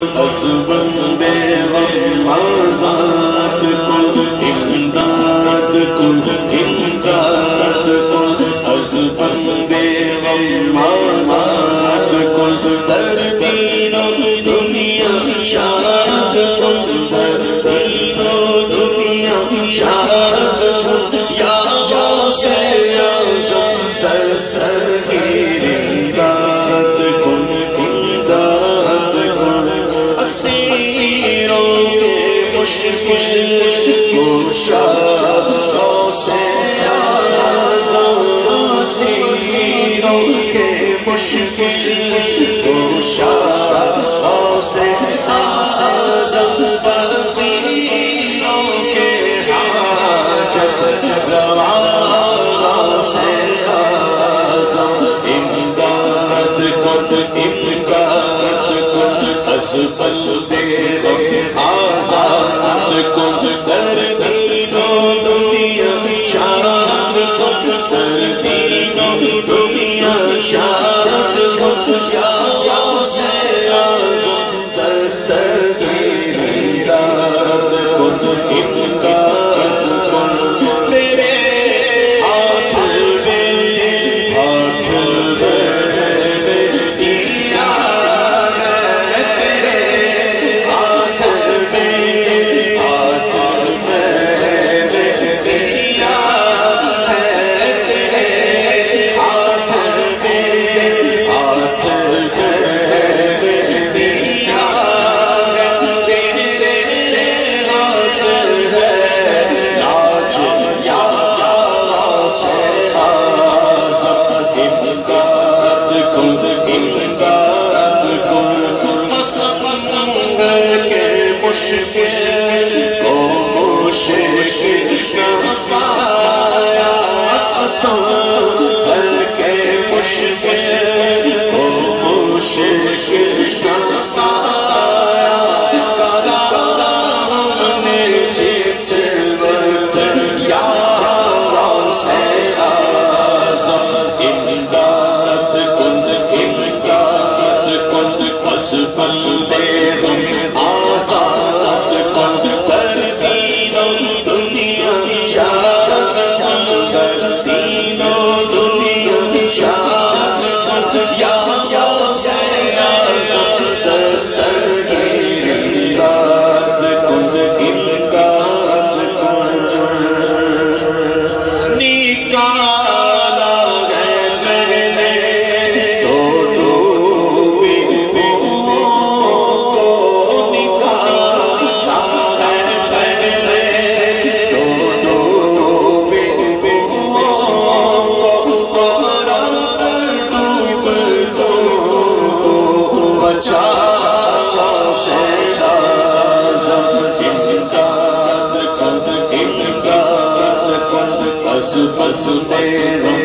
از بندے غم آزاد کن امداد کن امداد کن از بندے غم آزاد کن در دین و دنیا شاد کن در دین و دنیا شاد کن یا غوث اعظم دستگیر امداد کن امداد کن اسیروں کے مشکل کشا غوث اعظم اسیروں کے مشکل کشا غوث اعظم فقیروں کے حاجت روا غوث اعظم امداد کن امداد کن از بندے غم آزاد کن در دین و دنیا شاد کن در دین و دنیا شاد کن یا غوث اعظم دستگیر امداد کن امداد کن تیرے ہاتھ مشکل کو مشکل نہ پایا قسم کر کے مشکل کو مشکل نہ پایا کلام نے جس وقت یا غوث اعظم امداد کن امداد کن از بندے غم آزاد کن در دین و دنیا شاد کن در دین و دنیا شاد کن یا غوث اعظم دستگیر امداد کن امداد کن نکالا ہے میں نے دو از بندے